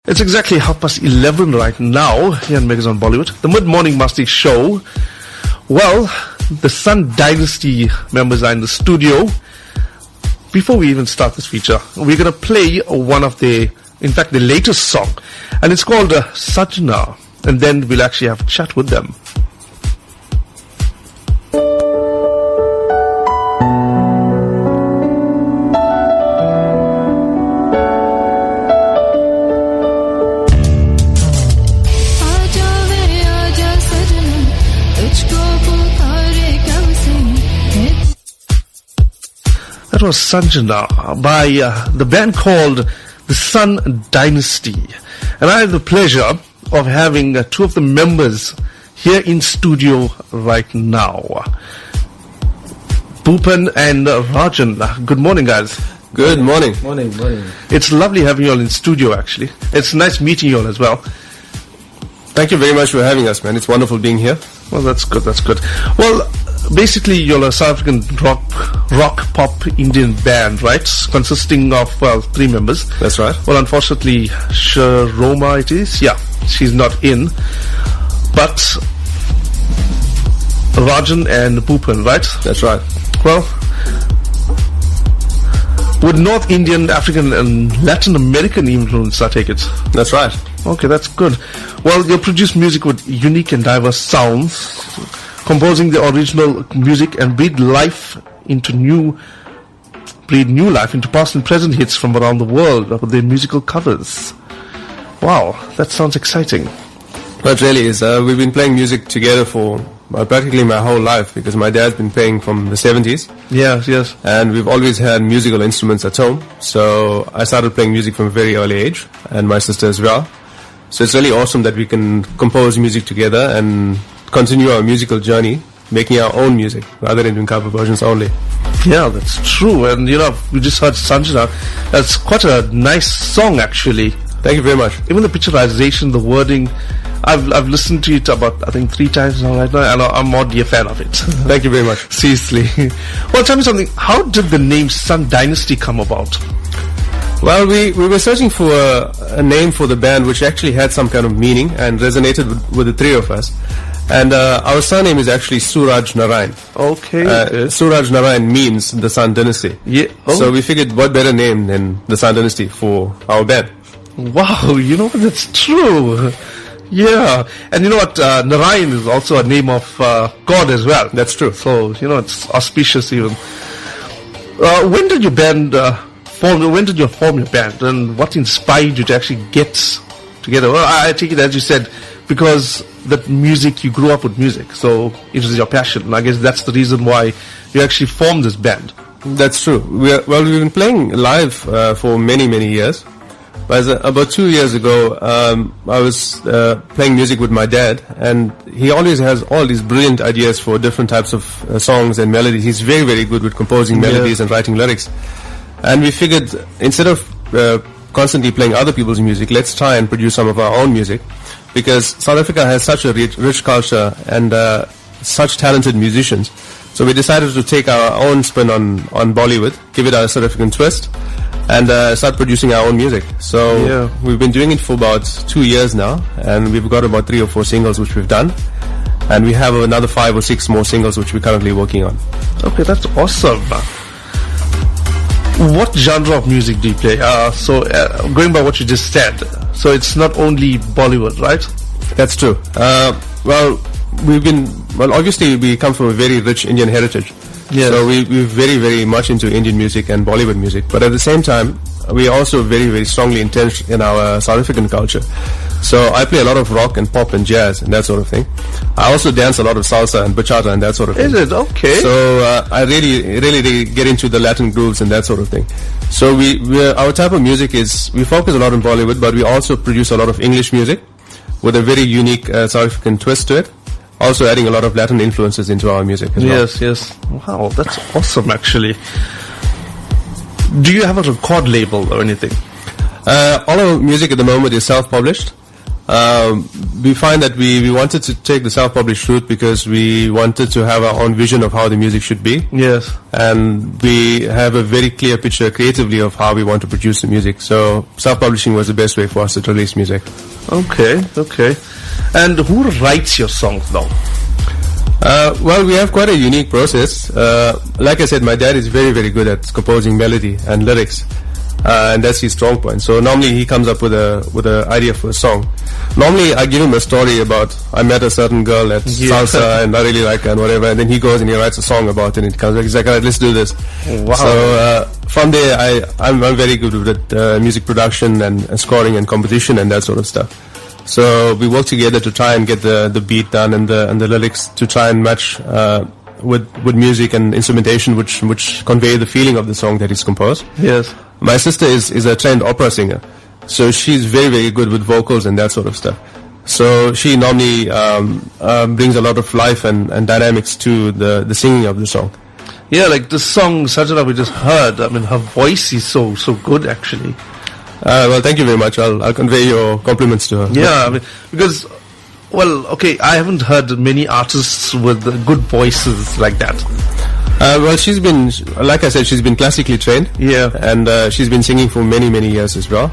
It's exactly 11:30 right now here in Megazone Bollywood, the mid-morning Masti show. Well, the Sun Dynasty members are in the studio. Before we even start this feature, we're going to play one of their latest song, and it's called Sajna, and then we'll actually have a chat with them. That was Sanjana by the band called the Sun Dynasty. And I have the pleasure of having two of the members here in studio right now. Bhupan and Rajan. Good morning, guys. Good morning. Morning. It's lovely having you all in studio, actually. It's nice meeting you all as well. Thank you very much for having us, man. It's wonderful being here. Well, that's good. Well, basically, you're a South African rock pop Indian band, right? Consisting of, three members. That's right. Well, unfortunately, Roma it is. Yeah, she's not in. But Rajan and Bhupan, right? That's right. Well, with North Indian, African and Latin American influence, I take it. That's right. Okay, that's good. Well, you produce music with unique and diverse sounds, composing the original music and breathe new life into past and present hits from around the world with their musical covers. Wow, that sounds exciting. That really is. We've been playing music together for practically my whole life, because my dad's been playing from the 70s. Yes. And we've always had musical instruments at home. So I started playing music from a very early age, and my sister as well. So it's really awesome that we can compose music together and continue our musical journey, making our own music rather than doing cover versions only. Yeah, that's true. And we just heard Sanjana. That's quite a nice song, actually. Thank you very much. Even the picturization, the wording, I've listened to it about 3 times now right now, and I'm already a fan of it. Thank you very much. Seriously. Well, tell me something. How did the name Sun Dynasty come about? Well, we were searching for a name for the band which actually had some kind of meaning and resonated with the three of us. And our surname is actually Suraj Narayan. Okay. Suraj Narayan means the Sun Dynasty. Yeah. Oh. So we figured what better name than the Sun Dynasty for our band. Wow, you know what? That's true. Yeah. And you know what? Narayan is also a name of God as well. That's true. So, it's auspicious even. When did your band form? When did you form your band? And what inspired you to actually get together? Well, I take it, as you said, because that music, you grew up with music, so it was your passion. And I guess that's the reason why you actually formed this band. That's true. We've been playing live for many, many years. But about 2 years ago, I was playing music with my dad, and he always has all these brilliant ideas for different types of songs and melodies. He's very, very good with composing melodies and writing lyrics. And we figured, instead of constantly playing other people's music, let's try and produce some of our own music, because South Africa has such a rich culture and such talented musicians. So we decided to take our own spin on Bollywood, give it a South African twist, and start producing our own music. So we've been doing it for about 2 years now, and we've got about 3 or 4 singles which we've done, and we have another 5 or 6 more singles which we're currently working on. Okay, that's awesome. What genre of music do you play? Going by what you just said, so it's not only Bollywood, right? That's true. Obviously we come from a very rich Indian heritage. Yes. So we're very, very much into Indian music and Bollywood music. But at the same time, we're also very, very strongly entrenched in our South African culture. So I play a lot of rock and pop and jazz and that sort of thing. I also dance a lot of salsa and bachata and that sort of thing. Is it? Okay. So I really get into the Latin grooves and that sort of thing. So our type of music is, we focus a lot on Bollywood, but we also produce a lot of English music with a very unique South African twist to it. Also adding a lot of Latin influences into our music as well. Yes. Wow, that's awesome, actually. Do you have a record label or anything? All our music at the moment is self-published. we find that we wanted to take the self-published route because we wanted to have our own vision of how the music should be. Yes. And we have a very clear picture creatively of how we want to produce the music. So self-publishing was the best way for us to release music. Okay. And who writes your songs though? Well, we have quite a unique process. Like I said, my dad is very, very good at composing melody and lyrics. And that's his strong point. So normally he comes up with a idea for a song. Normally I give him a story about I met a certain girl at salsa and I really like her and whatever, and then he goes and he writes a song about it and it comes back. He's like, alright, let's do this. Wow. So from there I'm very good with music production and scoring and composition and that sort of stuff. So we work together to try and get the beat done and the lyrics to try and match with music and instrumentation which convey the feeling of the song that is composed. Yes. My sister is a trained opera singer, so she's very, very good with vocals and that sort of stuff. So she normally brings a lot of life and dynamics to the singing of the song. Yeah, like the song Sajana we just heard, I mean her voice is so good actually. Well, thank you very much. I'll convey your compliments to her. Yeah, I mean, because, well, okay, I haven't heard many artists with good voices like that. Well, she's been, like I said, she's been classically trained. Yeah. And she's been singing for many, many years as well.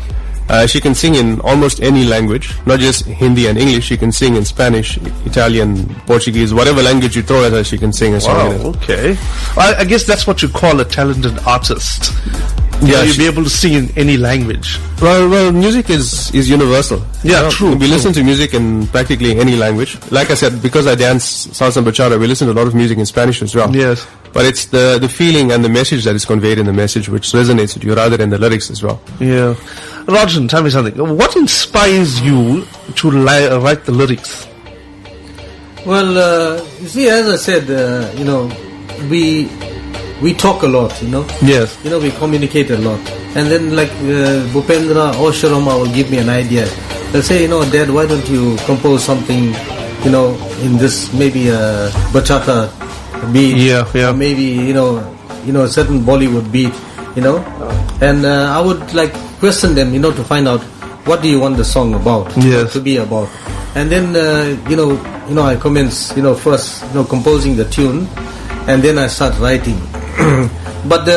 She can sing in almost any language, not just Hindi and English. She can sing in Spanish, Italian, Portuguese, whatever language you throw at her, she can sing a song in it. Okay. Well, I guess that's what you call a talented artist. Yeah, you'll be able to sing in any language. Well, music is universal. Yeah, true. We listen to music in practically any language. Like I said, because I dance salsa and bachata, we listen to a lot of music in Spanish as well. Yes. But it's the feeling and the message that is conveyed in the message which resonates with you rather than the lyrics as well. Yeah. Rajan, tell me something. What inspires you to write the lyrics? Well, you see, as I said, we talk a lot, Yes. We communicate a lot. And then like Bhupendra or Sharma will give me an idea. They'll say, Dad, why don't you compose something, in this maybe a bachata beat. Yeah. Or maybe, a certain Bollywood beat, And I would like question them, to find out what do you want the song about, to be about. And then, I commence, first, composing the tune, and then I start writing. But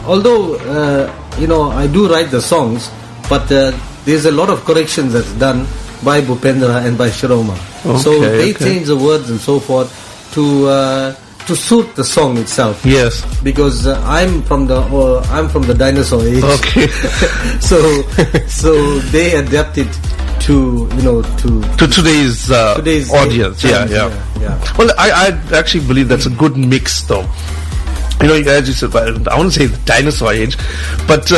although I do write the songs, but there's a lot of corrections that's done by Bhupendra and by Sharma. So they change the words and so forth to suit the song itself. Yes. Because I'm from the dinosaur age. Okay. so they adapt it to today's audience. Yeah. Well, I actually believe that's a good mix, though. As you said, I want to say the dinosaur age, but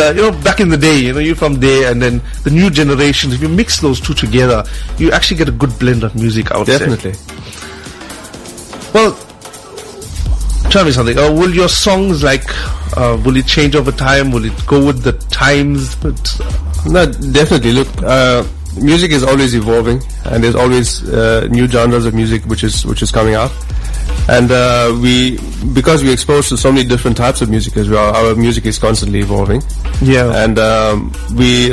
back in the day, you're from there, and then the new generations. If you mix those two together, you actually get a good blend of music. I would say. Definitely. Well, tell me something. Will your songs will it change over time? Will it go with the times? No, definitely. Look, music is always evolving, and there's always new genres of music which is coming out. And because we're exposed to so many different types of music as well, our music is constantly evolving. Yeah. And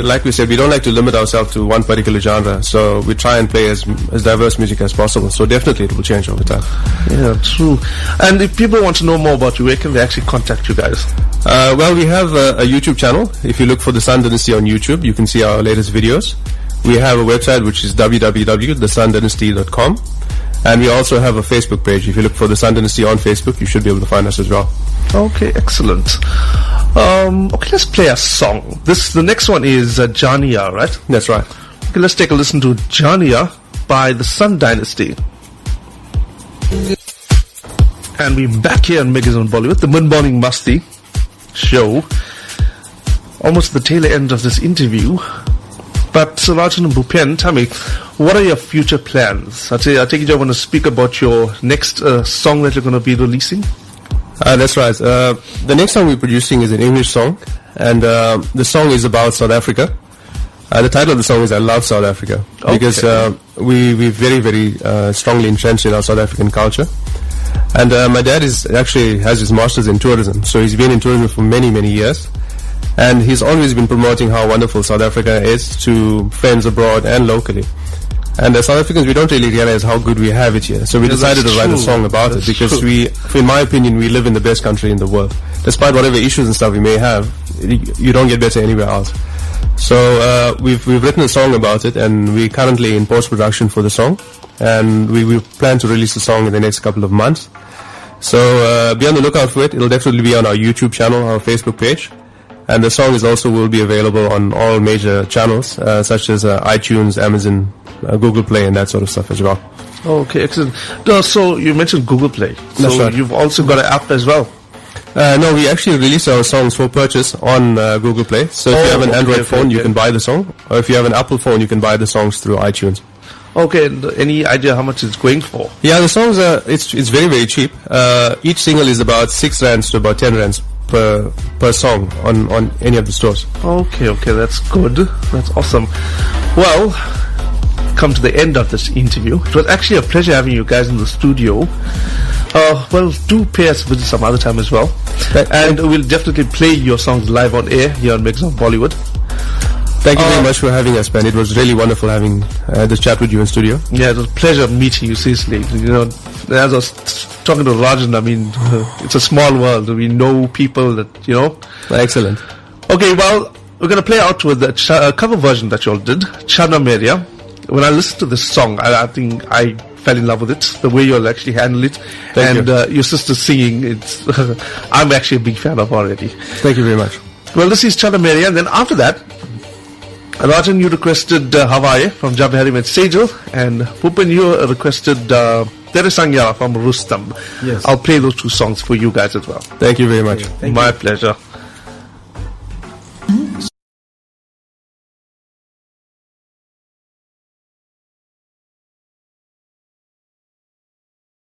like we said, we don't like to limit ourselves to one particular genre, so we try and play as diverse music as possible. So definitely it will change over time. Yeah, true. And if people want to know more about you, where can they actually contact you guys? Well, we have a YouTube channel. If you look for The Sun Dynasty on YouTube, you can see our latest videos. We have a website which is www.thesundynasty.com. And we also have a Facebook page. If you look for The Sun Dynasty on Facebook, you should be able to find us as well. Okay, excellent. Okay, let's play a song. The next one is Jania, right? That's right. Okay, let's take a listen to Jania by The Sun Dynasty. And we're back here on Megazone Bollywood, the Mid-Morning Masti show. Almost the tail end of this interview. But Rajan and Bhupen, tell me, what are your future plans? I take it you want to speak about your next song that you're going to be releasing? That's right. The next song we're producing is an English song, and the song is about South Africa. The title of the song is I Love South Africa, because we're very, very strongly entrenched in our South African culture. And my dad actually has his master's in tourism, so he's been in tourism for many, many years. And he's always been promoting how wonderful South Africa is to friends abroad and locally. And as South Africans, we don't really realize how good we have it here. So we decided to write a song about it because in my opinion, we live in the best country in the world. Despite whatever issues and stuff we may have, you don't get better anywhere else. So we've written a song about it, and we're currently in post-production for the song. And we plan to release the song in the next couple of months. So be on the lookout for it. It'll definitely be on our YouTube channel, our Facebook page. And the song will be available on all major channels, such as iTunes, Amazon, Google Play, and that sort of stuff as well. Okay, excellent. No, so you mentioned Google Play. So That's right. You've also got an app as well. No, we actually release our songs for purchase on Google Play. So if you have an Android phone, you can buy the song. Or if you have an Apple phone, you can buy the songs through iTunes. Okay, and any idea how much it's going for? Yeah, the songs it's very, very cheap. Each single is about 6 rands to about 10 rands per song on any of the stores. Okay, that's good. That's awesome. Well, come to the end of this interview. It was actually a pleasure having you guys in the studio. Well, do pay us a visit some other time as well. And we'll definitely play your songs live on air here on Megazone Bollywood. Thank you very much for having us, Ben. It was really wonderful having this chat with you in studio. Yeah, it was a pleasure meeting you, seriously. You know, as I was talking to Rajan, I mean, it's a small world. We know people that, you know. Excellent. Okay, well, we're going to play out with the cover version that you all did, Chana Meria. When I listened to this song, I think I fell in love with it, the way you all actually handle it. Thank you. Your sister singing, it's I'm actually a big fan of already. Thank you very much. Well, this is Chana Meria, and then after that, Rajan, you requested Hawaii from Jabhari Med Sejal, and Bhupen, you requested Tere Sangyara from Rustam. Yes. I'll play those two songs for you guys as well. Thank you very much. My pleasure.